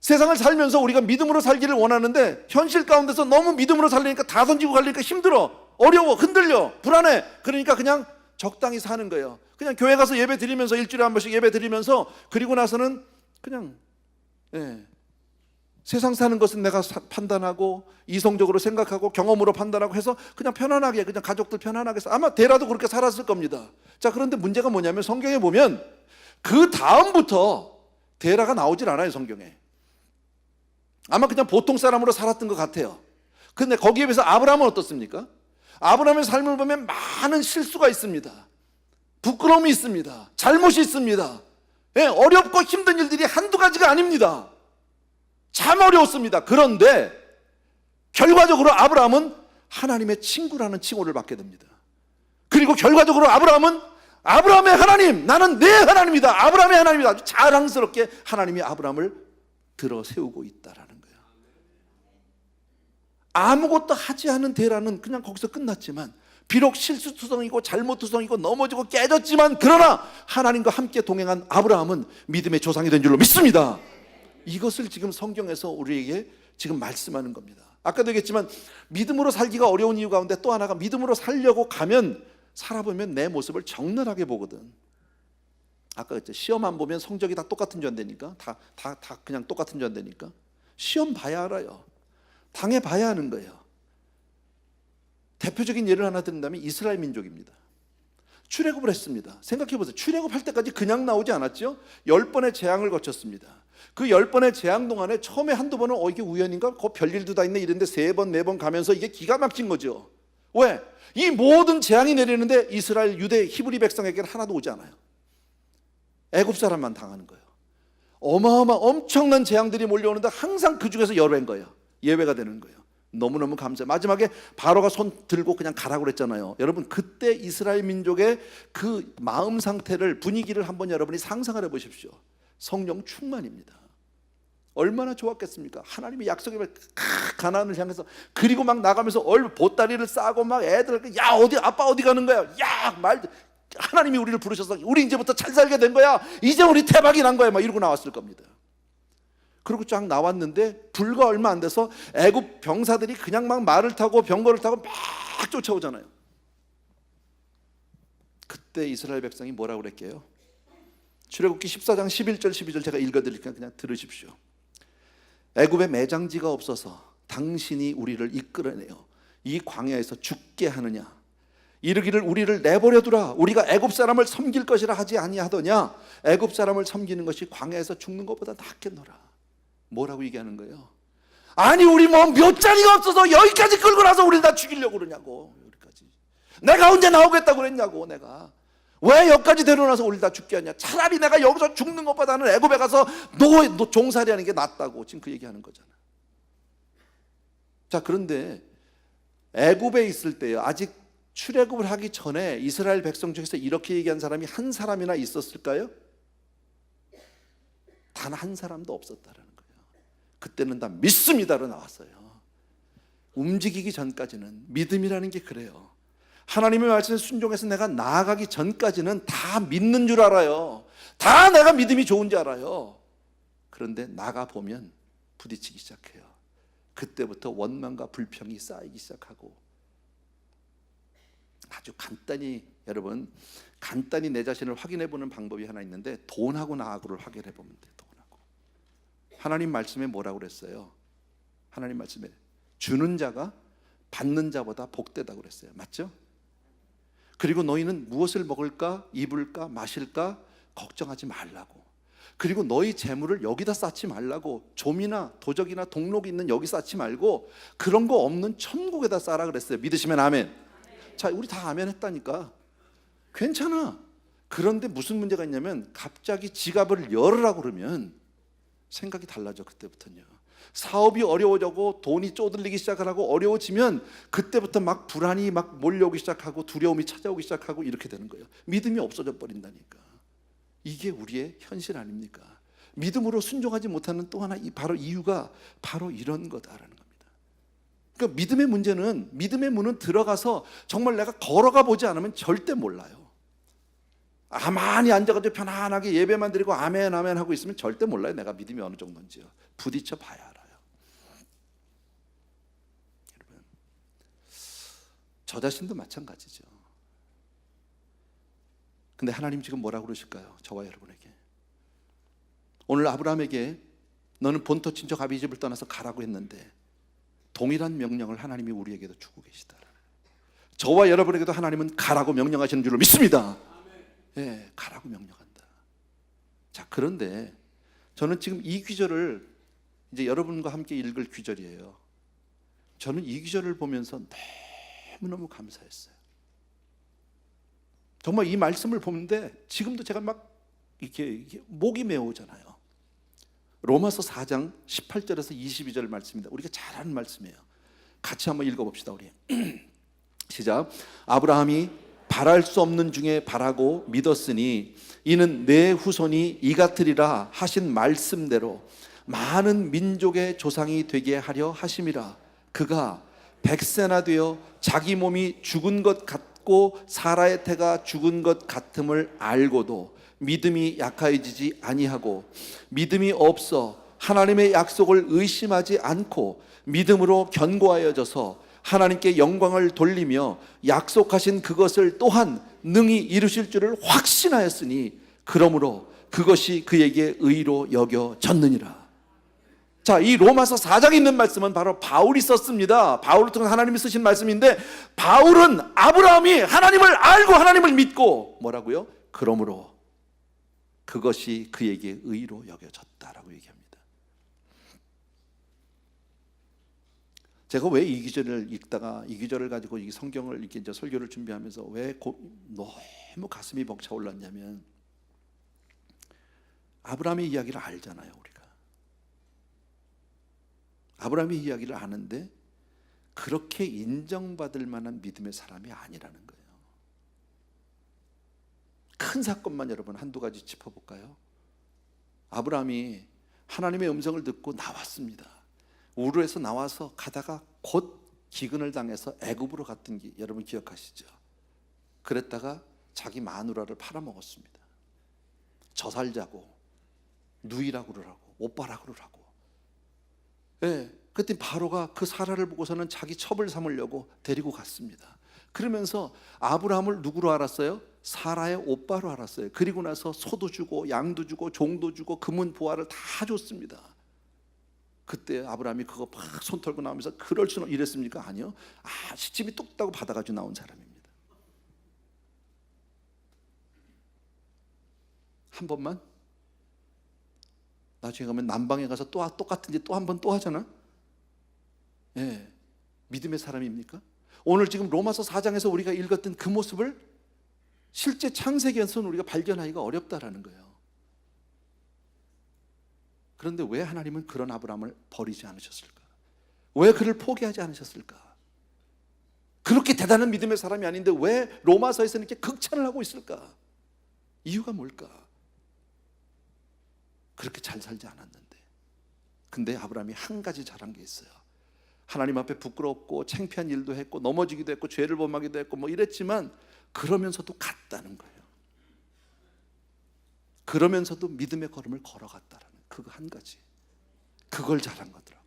세상을 살면서 우리가 믿음으로 살기를 원하는데 현실 가운데서 너무 믿음으로 살려니까 다 던지고 가려니까 힘들어, 어려워, 흔들려, 불안해. 그러니까 그냥 적당히 사는 거예요. 그냥 교회 가서 예배 드리면서 일주일에 한 번씩 예배 드리면서, 그리고 나서는 그냥 세상 사는 것은 내가 판단하고 이성적으로 생각하고 경험으로 판단하고 해서 그냥 편안하게, 그냥 가족들 편안하게 아마 데라도 그렇게 살았을 겁니다. 자, 그런데 문제가 뭐냐면 성경에 보면 그 다음부터 데라가 나오질 않아요. 성경에 아마 그냥 보통 사람으로 살았던 것 같아요. 근데 거기에 비해서 아브라함은 어떻습니까? 아브라함의 삶을 보면 많은 실수가 있습니다. 부끄러움이 있습니다. 잘못이 있습니다. 어렵고 힘든 일들이 한두 가지가 아닙니다. 참 어려웠습니다. 그런데 결과적으로 아브라함은 하나님의 친구라는 칭호를 받게 됩니다. 그리고 결과적으로 아브라함은 아브라함의 하나님, 나는 내 하나님이다, 아브라함의 하나님이다, 아주 자랑스럽게 하나님이 아브라함을 들어 세우고 있다라는 거예요. 아무것도 하지 않은 데라는 그냥 거기서 끝났지만, 비록 실수투성이고 잘못투성이고 넘어지고 깨졌지만, 그러나 하나님과 함께 동행한 아브라함은 믿음의 조상이 된 줄로 믿습니다. 이것을 지금 성경에서 우리에게 지금 말씀하는 겁니다. 아까도 얘기했지만 믿음으로 살기가 어려운 이유 가운데 또 하나가, 믿음으로 살려고 가면 살아보면 내 모습을 적나라하게 보거든. 아까 그랬죠. 시험 안 보면 성적이 다 똑같은 줄 안다니까. 다 그냥 똑같은 줄 안다니까. 시험 봐야 알아요. 당해봐야 하는 거예요. 대표적인 예를 하나 드린다면 이스라엘 민족입니다. 출애굽을 했습니다. 생각해보세요. 출애굽할 때까지 그냥 나오지 않았죠. 10번의 재앙을 거쳤습니다. 그 10번의 재앙 동안에 처음에 한두 번은 이게 우연인가? 별일도 다 있네 이랬는데 3번, 4번 가면서 이게 기가 막힌 거죠. 왜? 이 모든 재앙이 내리는데 이스라엘, 유대, 히브리 백성에게는 하나도 오지 않아요. 애굽 사람만 당하는 거예요. 엄청난 재앙들이 몰려오는데 항상 그 중에서 열외인 거예요. 예외가 되는 거예요. 너무너무 감사해요. 마지막에 바로가 손 들고 그냥 가라고 그랬잖아요. 여러분, 그때 이스라엘 민족의 그 마음 상태를, 분위기를 한번 여러분이 상상을 해보십시오. 성령 충만입니다. 얼마나 좋았겠습니까? 하나님이 약속의 가나안을 향해서, 그리고 막 나가면서 보따리를 싸고 막 애들, 야 어디 아빠 어디 가는 거야? 야 하나님이 우리를 부르셔서 우리 이제부터 잘 살게 된 거야. 이제 우리 대박이 난 거야. 막 이러고 나왔을 겁니다. 그리고 쫙 나왔는데 불과 얼마 안 돼서 애굽 병사들이 그냥 막 말을 타고 병거를 타고 막 쫓아오잖아요. 그때 이스라엘 백성이 뭐라고 그랬게요? 출애굽기 14장 11절 12절 제가 읽어드릴게요. 그냥 들으십시오. 애굽에 매장지가 없어서 당신이 우리를 이끌어내어 이 광야에서 죽게 하느냐? 이르기를 우리를 내버려두라. 우리가 애굽 사람을 섬길 것이라 하지 아니하더냐? 애굽 사람을 섬기는 것이 광야에서 죽는 것보다 낫겠노라. 뭐라고 얘기하는 거예요? 아니 우리 뭐 몇 자리가 없어서 여기까지 끌고 나서 우리를 다 죽이려고 그러냐고. 여기까지 내가 언제 나오겠다고 그랬냐고. 내가 왜 여기까지 데려놔서 우리를 다 죽게 하냐. 차라리 내가 여기서 죽는 것보다는 애굽에 가서 종살이 하는 게 낫다고 지금 그 얘기하는 거잖아. 자, 그런데 애굽에 있을 때요, 아직 출애굽을 하기 전에 이스라엘 백성 중에서 이렇게 얘기한 사람이 한 사람이나 있었을까요? 단 한 사람도 없었다라는 거예요. 그때는 다 믿습니다로 나왔어요. 움직이기 전까지는 믿음이라는 게 그래요. 하나님의 말씀에 순종해서 내가 나아가기 전까지는 다 믿는 줄 알아요. 다 내가 믿음이 좋은지 알아요. 그런데 나가보면 부딪히기 시작해요. 그때부터 원망과 불평이 쌓이기 시작하고, 아주 간단히 여러분, 간단히 내 자신을 확인해 보는 방법이 하나 있는데, 돈하고 나하고를 확인해 보면 돼요. 돈하고. 하나님 말씀에 뭐라고 그랬어요? 하나님 말씀에 주는 자가 받는 자보다 복되다고 그랬어요. 맞죠? 그리고 너희는 무엇을 먹을까, 입을까, 마실까 걱정하지 말라고. 그리고 너희 재물을 여기다 쌓지 말라고. 좀이나 도적이나 동록이 있는 여기 쌓지 말고 그런 거 없는 천국에다 쌓아 그랬어요. 믿으시면 아멘. 자, 우리 다 아멘 했다니까. 괜찮아. 그런데 무슨 문제가 있냐면, 갑자기 지갑을 열으라고 그러면 생각이 달라져. 그때부터는요. 사업이 어려워지고 돈이 쪼들리기 시작하고 어려워지면 그때부터 막 불안이 막 몰려오기 시작하고 두려움이 찾아오기 시작하고 이렇게 되는 거예요. 믿음이 없어져 버린다니까. 이게 우리의 현실 아닙니까? 믿음으로 순종하지 못하는 또 하나 바로 이유가 바로 이런 거다라는 겁니다. 그러니까 믿음의 문제는, 믿음의 문은 들어가서 정말 내가 걸어가 보지 않으면 절대 몰라요. 가만히 앉아가지고 편안하게 예배만 드리고 아멘 아멘 하고 있으면 절대 몰라요. 내가 믿음이 어느 정도인지요. 부딪혀 봐야 알아요. 여러분, 저 자신도 마찬가지죠. 근데 하나님 지금 뭐라고 그러실까요? 저와 여러분에게. 오늘 아브라함에게 너는 본토 친척 아비 집을 떠나서 가라고 했는데, 동일한 명령을 하나님이 우리에게도 주고 계시다. 저와 여러분에게도 하나님은 가라고 명령하시는 줄로 믿습니다. 예, 가라고 명령한다. 자, 그런데 저는 지금 이 귀절을 이제 여러분과 함께 읽을 귀절이에요. 저는 이 귀절을 보면서 너무너무 감사했어요. 정말 이 말씀을 보는데 지금도 제가 막 이렇게 목이 메오잖아요. 로마서 4장 18절에서 22절 말씀입니다. 우리가 잘 아는 말씀이에요. 같이 한번 읽어봅시다. 우리 시작. 아브라함이 바랄 수 없는 중에 바라고 믿었으니 이는 내 후손이 이 같으리라 하신 말씀대로 많은 민족의 조상이 되게 하려 하심이라. 그가 100세나 되어 자기 몸이 죽은 것 같고 사라의 태가 죽은 것 같음을 알고도 믿음이 약해지지 아니하고 믿음이 없어 하나님의 약속을 의심하지 않고 믿음으로 견고하여져서 하나님께 영광을 돌리며 약속하신 그것을 또한 능히 이루실 줄을 확신하였으니 그러므로 그것이 그에게 의로 여겨졌느니라. 자, 이 로마서 4장에 있는 말씀은 바로 바울이 썼습니다. 바울을 통해 하나님이 쓰신 말씀인데, 바울은 아브라함이 하나님을 알고 하나님을 믿고 뭐라고요? 그러므로 그것이 그에게 의로 여겨졌다라고 얘기합니다. 제가 왜 이 기절을 읽다가 이 기절을 가지고 이 성경을 이렇게 이제 설교를 준비하면서 왜 너무 가슴이 벅차올랐냐면, 아브라함의 이야기를 알잖아요. 우리가 아브라함의 이야기를 아는데 그렇게 인정받을 만한 믿음의 사람이 아니라는 거예요. 큰 사건만 여러분 한두 가지 짚어볼까요? 아브라함이 하나님의 음성을 듣고 나왔습니다. 우르에서 나와서 가다가 곧 기근을 당해서 애굽으로 갔던 게 여러분 기억하시죠? 그랬다가 자기 마누라를 팔아먹었습니다. 져살자고 누이라고 그러라고 오빠라고 그러라고. 예, 그때 바로가 그 사라를 보고서는 자기 첩을 삼으려고 데리고 갔습니다. 그러면서 아브라함을 누구로 알았어요? 사라의 오빠로 알았어요. 그리고 나서 소도 주고 양도 주고 종도 주고 금은 보화를 다 줬습니다. 그때 아브라함이 그거 막 손 털고 나오면서 그럴 수는 이랬습니까? 아니요. 시침이 뚝딱 받아가지고 나온 사람입니다. 한 번만 나중에 가면 남방에 가서 또 똑같은 짓 또 한 번 또 하잖아. 예, 믿음의 사람입니까? 오늘 지금 로마서 4장에서 우리가 읽었던 그 모습을 실제 창세기에서는 우리가 발견하기가 어렵다라는 거예요. 그런데 왜 하나님은 그런 아브라함을 버리지 않으셨을까? 왜 그를 포기하지 않으셨을까? 그렇게 대단한 믿음의 사람이 아닌데 왜 로마서에서는 이렇게 극찬을 하고 있을까? 이유가 뭘까? 그렇게 잘 살지 않았는데. 근데 아브라함이 한 가지 잘한 게 있어요. 하나님 앞에 부끄럽고 창피한 일도 했고 넘어지기도 했고 죄를 범하기도 했고 뭐 이랬지만 그러면서도 갔다는 거예요. 그러면서도 믿음의 걸음을 걸어갔다라는 그거 한 가지. 그걸 잘한 거더라고.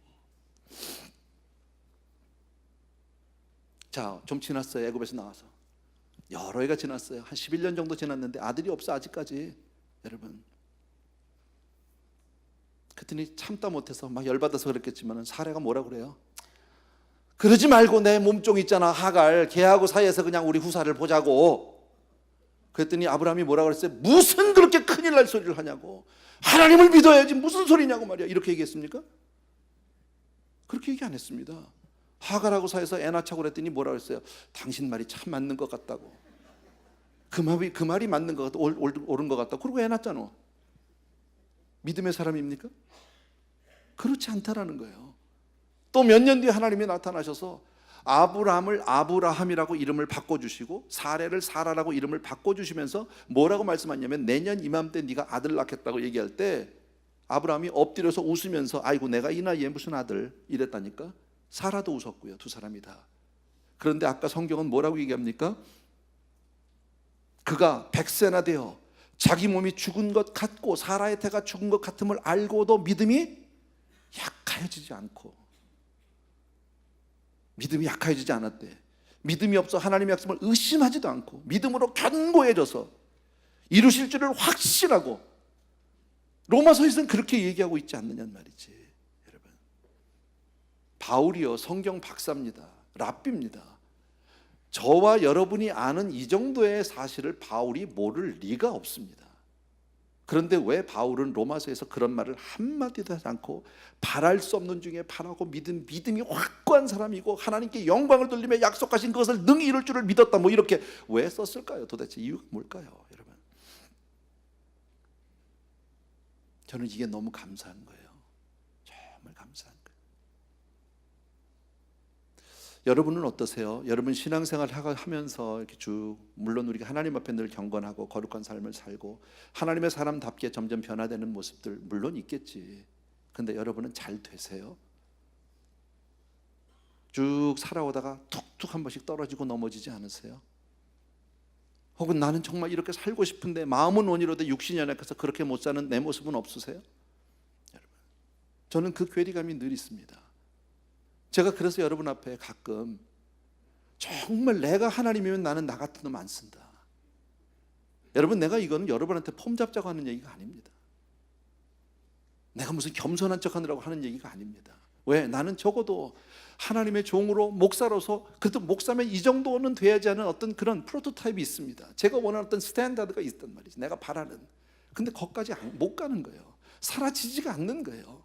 자, 좀 지났어요. 애굽에서 나와서 여러 해가 지났어요. 한 11년 정도 지났는데 아들이 없어 아직까지. 여러분, 그랬더니 참다 못해서 막 열받아서 그랬겠지만 사례가 뭐라 그래요? 그러지 말고 내 몸종 있잖아, 하갈, 걔하고 사이에서 그냥 우리 후사를 보자고. 그랬더니 아브라함이 뭐라 그랬어요? 무슨 그렇게 큰일 날 소리를 하냐고. 하나님을 믿어야지 무슨 소리냐고 말이야. 이렇게 얘기했습니까? 그렇게 얘기 안 했습니다. 하갈하고 사이에서 애 낳자고 그랬더니 뭐라 그랬어요? 당신 말이 참 맞는 것 같다고. 그 말이 맞는 것 같다, 옳은 것 같다. 그러고 애 낳잖아. 믿음의 사람입니까? 그렇지 않다라는 거예요. 또 몇 년 뒤에 하나님이 나타나셔서 아브라함을 아브라함이라고 이름을 바꿔주시고 사레를 사라라고 이름을 바꿔주시면서 뭐라고 말씀하냐면 내년 이맘때 네가 아들 낳겠다고 얘기할 때 아브라함이 엎드려서 웃으면서 아이고 내가 이 나이에 무슨 아들 이랬다니까. 사라도 웃었고요. 두 사람이 다. 그런데 아까 성경은 뭐라고 얘기합니까? 그가 100세나 되어 자기 몸이 죽은 것 같고 사라의 태가 죽은 것 같음을 알고도 믿음이 약해지지 않고, 믿음이 약해지지 않았대. 믿음이 없어 하나님의 약속을 의심하지도 않고 믿음으로 견고해져서 이루실 줄을 확신하고. 로마서에서는 그렇게 얘기하고 있지 않느냐는 말이지. 여러분, 바울이요 성경 박사입니다. 랍비입니다. 저와 여러분이 아는 이 정도의 사실을 바울이 모를 리가 없습니다. 그런데 왜 바울은 로마서에서 그런 말을 한마디도 하지 않고 바랄 수 없는 중에 바라고 믿음이 확고한 사람이고 하나님께 영광을 돌리며 약속하신 그것을 능히 이룰 줄을 믿었다, 뭐 이렇게 왜 썼을까요? 도대체 이유가 뭘까요? 여러분, 저는 이게 너무 감사한 거예요. 정말 감사한 거예요. 여러분은 어떠세요? 여러분 신앙생활 하면서 이렇게 쭉, 물론 우리가 하나님 앞에 늘 경건하고 거룩한 삶을 살고 하나님의 사람답게 점점 변화되는 모습들 물론 있겠지. 근데 여러분은 잘 되세요? 쭉 살아오다가 툭툭 한 번씩 떨어지고 넘어지지 않으세요? 혹은 나는 정말 이렇게 살고 싶은데 마음은 원이로되 육신이 연약해서 그렇게 못 사는 내 모습은 없으세요? 여러분, 저는 그 괴리감이 늘 있습니다. 제가 그래서 여러분 앞에 가끔 정말 내가 하나님이면 나는 나 같은 놈 안 쓴다. 여러분, 내가 이거는 여러분한테 폼 잡자고 하는 얘기가 아닙니다. 내가 무슨 겸손한 척 하느라고 하는 얘기가 아닙니다. 왜? 나는 적어도 하나님의 종으로 목사로서, 그래도 목사면 이 정도는 돼야지 하는 어떤 그런 프로토타입이 있습니다. 제가 원하는 어떤 스탠다드가 있단 말이지, 내가 바라는. 근데 거기까지 못 가는 거예요. 사라지지가 않는 거예요.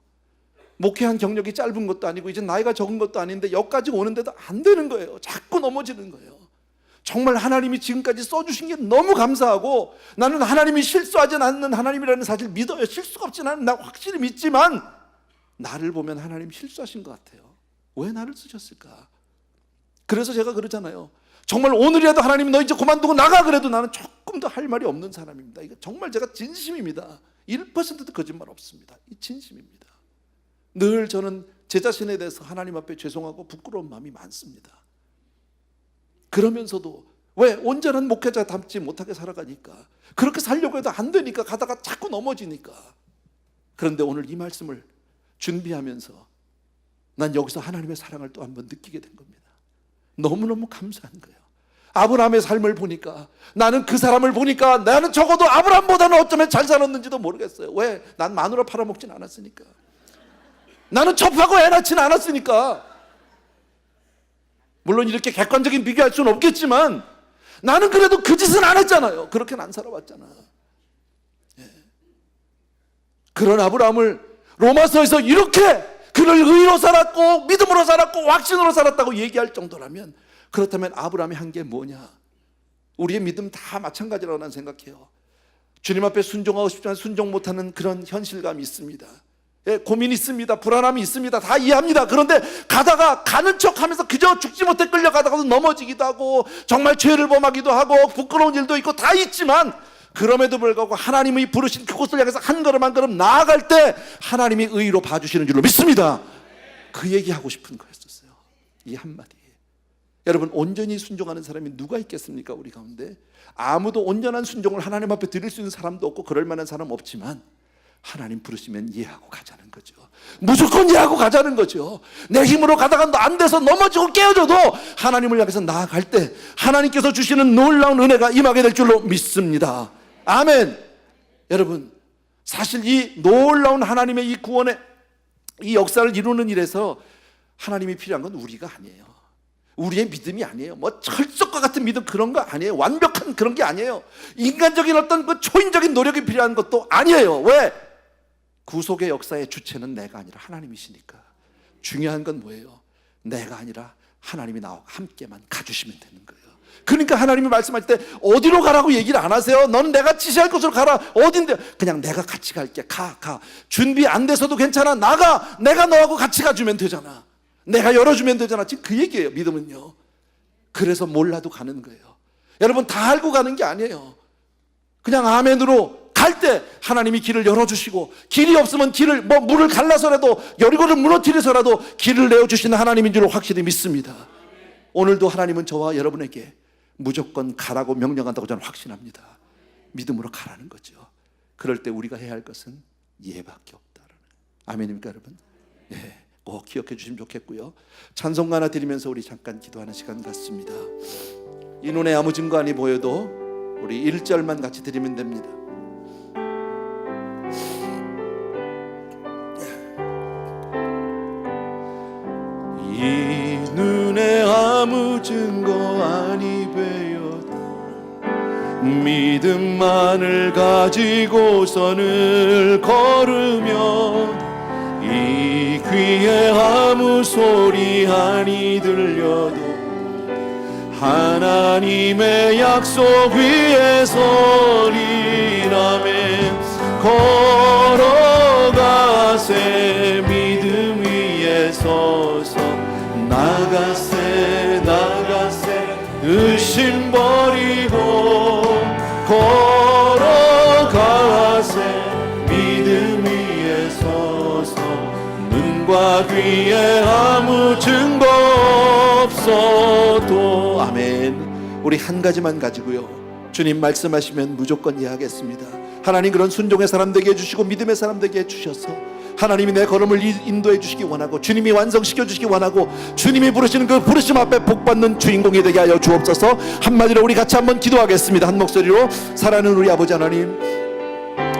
목회한 경력이 짧은 것도 아니고 이제 나이가 적은 것도 아닌데 여기까지 오는데도 안 되는 거예요. 자꾸 넘어지는 거예요. 정말 하나님이 지금까지 써주신 게 너무 감사하고, 나는 하나님이 실수하지 않는 하나님이라는 사실 믿어요. 실수가 없진 않은, 나 확실히 믿지만 나를 보면 하나님 실수하신 것 같아요. 왜 나를 쓰셨을까? 그래서 제가 그러잖아요. 정말 오늘이라도 하나님 너 이제 그만두고 나가 그래도 나는 조금 더 할 말이 없는 사람입니다. 이거 정말 제가 진심입니다. 1%도 거짓말 없습니다. 이 진심입니다. 늘 저는 제 자신에 대해서 하나님 앞에 죄송하고 부끄러운 마음이 많습니다. 그러면서도 왜? 온전한 목회자 닮지 못하게 살아가니까, 그렇게 살려고 해도 안 되니까, 가다가 자꾸 넘어지니까. 그런데 오늘 이 말씀을 준비하면서 난 여기서 하나님의 사랑을 또 한번 느끼게 된 겁니다. 너무너무 감사한 거예요. 아브라함의 삶을 보니까, 나는 그 사람을 보니까 나는 적어도 아브라함보다는 어쩌면 잘 살았는지도 모르겠어요. 왜? 난 마누라 팔아먹진 않았으니까. 나는 접하고 애 낳지는 않았으니까. 물론 이렇게 객관적인 비교할 수는 없겠지만 나는 그래도 그 짓은 안 했잖아요. 그렇게는 안 살아왔잖아. 예. 그런 아브라함을 로마서에서 이렇게 그를 의로 살았고 믿음으로 살았고 확신으로 살았다고 얘기할 정도라면, 그렇다면 아브라함이 한 게 뭐냐? 우리의 믿음 다 마찬가지라고 나는 생각해요. 주님 앞에 순종하고 싶지만 순종 못하는 그런 현실감이 있습니다. 예, 고민이 있습니다. 불안함이 있습니다. 다 이해합니다. 그런데 가다가 가는 척하면서 그저 죽지 못해 끌려가다가도 넘어지기도 하고 정말 죄를 범하기도 하고 부끄러운 일도 있고 다 있지만, 그럼에도 불구하고 하나님이 부르신 그곳을 향해서 한 걸음 한 걸음 나아갈 때 하나님이 의로 봐주시는 줄로 믿습니다. 그 얘기하고 싶은 거였었어요. 이 한마디. 여러분, 온전히 순종하는 사람이 누가 있겠습니까? 우리 가운데 아무도 온전한 순종을 하나님 앞에 드릴 수 있는 사람도 없고 그럴 만한 사람 없지만 하나님 부르시면 이해하고 가자는 거죠. 무조건 이해하고 가자는 거죠. 내 힘으로 가다가 안 돼서 넘어지고 깨어져도 하나님을 향해서 나아갈 때 하나님께서 주시는 놀라운 은혜가 임하게 될 줄로 믿습니다. 아멘. 여러분, 사실 이 놀라운 하나님의 이 구원의 이 역사를 이루는 일에서 하나님이 필요한 건 우리가 아니에요. 우리의 믿음이 아니에요. 뭐 철석과 같은 믿음 그런 거 아니에요. 완벽한 그런 게 아니에요. 인간적인 어떤 그 초인적인 노력이 필요한 것도 아니에요. 왜? 구속의 역사의 주체는 내가 아니라 하나님이시니까. 중요한 건 뭐예요? 내가 아니라 하나님이 나와 함께만 가주시면 되는 거예요. 그러니까 하나님이 말씀할 때 어디로 가라고 얘기를 안 하세요. 너는 내가 지시할 곳으로 가라. 어딘데? 그냥 내가 같이 갈게. 가. 준비 안 돼서도 괜찮아. 나가. 내가 너하고 같이 가주면 되잖아. 내가 열어주면 되잖아. 지금 그 얘기예요. 믿음은요. 그래서 몰라도 가는 거예요. 여러분, 다 알고 가는 게 아니에요. 그냥 아멘으로 갈 때 하나님이 길을 열어주시고, 길이 없으면 길을 물을 갈라서라도 여리고를 무너뜨려서라도 길을 내어주시는 하나님인 줄 확실히 믿습니다. 오늘도 하나님은 저와 여러분에게 무조건 가라고 명령한다고 저는 확신합니다. 믿음으로 가라는 거죠. 그럴 때 우리가 해야 할 것은 예밖에 없다라는 거예요. 아멘입니까 여러분? 예, 꼭 기억해 주시면 좋겠고요. 찬송가 하나 드리면서 우리 잠깐 기도하는 시간 같습니다. 이 눈에 아무 증거 아니 보여도 우리 1절만 같이 드리면 됩니다. 이 눈에 아무 증거 아니 보여도 믿음만을 가지고선을 걸으며 이 귀에 아무 소리 아니 들려도 하나님의 약속 위에 서리라면 걸어가세 믿음 위에 서서 나가세 의심 버리고 걸어가세 믿음 위에 서서 눈과 귀에 아무 증거 없어도. 아멘. 우리 한 가지만 가지고요, 주님 말씀하시면 무조건 이해하겠습니다. 하나님 그런 순종의 사람 되게 해주시고 믿음의 사람 되게 해주셔서 하나님이 내 걸음을 인도해 주시기 원하고 주님이 완성시켜 주시기 원하고 주님이 부르시는 그 부르심 앞에 복받는 주인공이 되게 하여 주옵소서. 한마디로 우리 같이 한번 기도하겠습니다. 한 목소리로. 사랑하는 우리 아버지 하나님,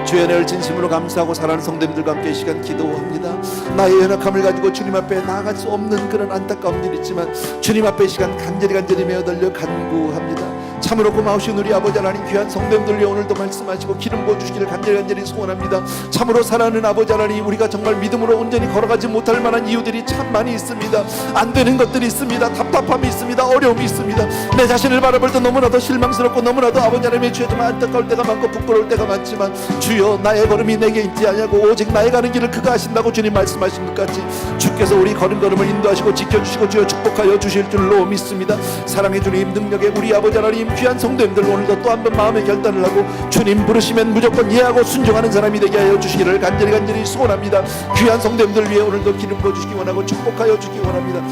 주의 은혜를 진심으로 감사하고 사랑하는 성도님들과 함께 이 시간 기도합니다. 나의 연약함을 가지고 주님 앞에 나아갈 수 없는 그런 안타까운 일이 있지만 주님 앞에 이 시간 간절히 매어달려 간구합니다. 참으로 고마우신 우리 아버지 하나님, 귀한 성도님들 위해 오늘도 말씀하시고 기름 부어주시기를 간절히 소원합니다. 참으로 사랑하는 아버지 하나님, 우리가 정말 믿음으로 온전히 걸어가지 못할 만한 이유들이 참 많이 있습니다. 안 되는 것들이 있습니다. 답답함이 있습니다. 어려움이 있습니다. 내 자신을 바라볼 때 너무나도 실망스럽고 너무나도 아버지 하나님의 주여 좀 안타까울 때가 많고 부끄러울 때가 많지만 주여 나의 걸음이 내게 있지 아니하고 오직 나의 가는 길을 그가 하신다고 주님 말씀하신 것 같이 주께서 우리 걸음걸음을 인도하시고 지켜주시고 주여 축복하여 주실 줄로 믿습니다. 사랑의 주님, 능력의 우리 아버지 하나님, 귀한 성도님들 오늘도 또 한 번 마음의 결단을 하고 주님 부르시면 무조건 이해하고 순종하는 사람이 되게 하여 주시기를 간절히 소원합니다. 귀한 성도님들 위해 오늘도 기름 부어주시기 원하고 축복하여 주시기 원합니다.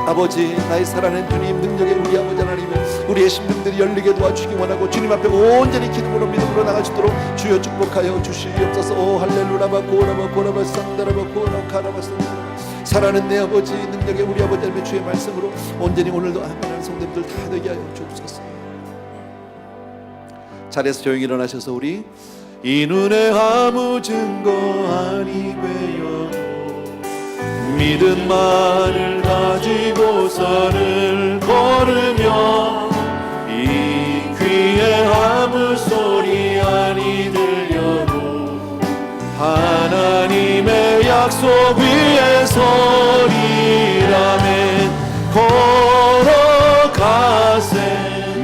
아버지, 나의 사랑하는 주님, 능력의 우리 아버지 하나님, 우리의 심령들이 열리게 도와주시기 원하고 주님 앞에 온전히 기쁨으로 믿음으로 나가시도록 주여 축복하여 주시옵소서. 오 할렐루라바 고라바 고라바 산다라바 고라 카라바 산다라바. 사랑하는 내 아버지, 능력의 우리 아버지 하나님의 주의 말씀으로 온전히 오늘도 아멘하는 성도님들 다 되게 하여 주옵소서. 자리에서 조용히 일어나셔서 우리 이 눈에 아무 증거 아니 되어도 믿음만을 가지고서는 걸으며 이 귀에 아무 소리 아니 들려도 하나님의 약속 위에 서리라면 걸어가세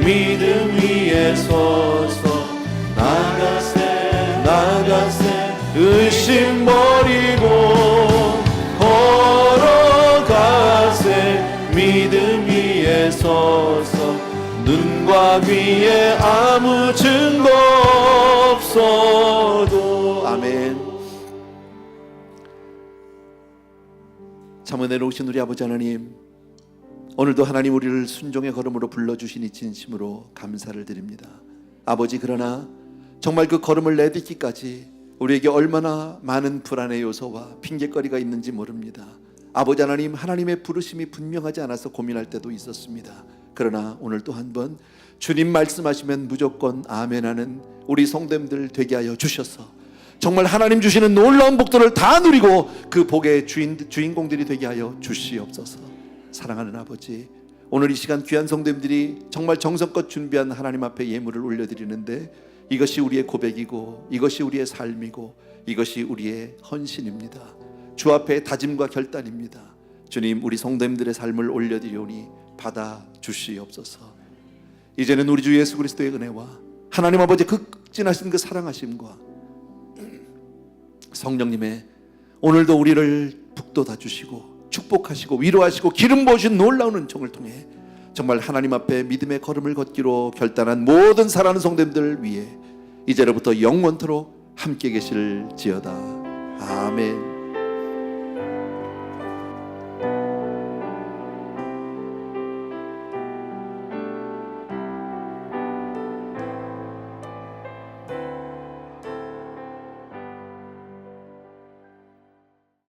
믿음 위에 서서 나가세 의심 버리고 걸어가세 믿음 위에 서서 눈과 위에 아무 증거 없어도. 아멘. 참은혜 오신 우리 아버지 하나님, 오늘도 하나님 우리를 순종의 걸음으로 불러주시니 진심으로 감사를 드립니다. 아버지, 그러나 정말 그 걸음을 내딛기까지 우리에게 얼마나 많은 불안의 요소와 핑계거리가 있는지 모릅니다. 아버지 하나님, 하나님의 부르심이 분명하지 않아서 고민할 때도 있었습니다. 그러나 오늘 또 한 번 주님 말씀하시면 무조건 아멘하는 우리 성도님들 되게 하여 주셔서 정말 하나님 주시는 놀라운 복들을 다 누리고 그 복의 주인공들이 되게 하여 주시옵소서. 사랑하는 아버지, 오늘 이 시간 귀한 성도님들이 정말 정성껏 준비한 하나님 앞에 예물을 올려드리는데 이것이 우리의 고백이고 이것이 우리의 삶이고 이것이 우리의 헌신입니다. 주 앞에 다짐과 결단입니다. 주님, 우리 성도님들의 삶을 올려드리오니 받아 주시옵소서. 이제는 우리 주 예수 그리스도의 은혜와 하나님 아버지 극진하신 그 사랑하심과 성령님의 오늘도 우리를 북돋아 주시고 축복하시고 위로하시고 기름 부으신 놀라운 은총을 통해 정말 하나님 앞에 믿음의 걸음을 걷기로 결단한 모든 사랑하는 성도님들 위해 이제로부터 영원토록 함께 계실지어다. 아멘.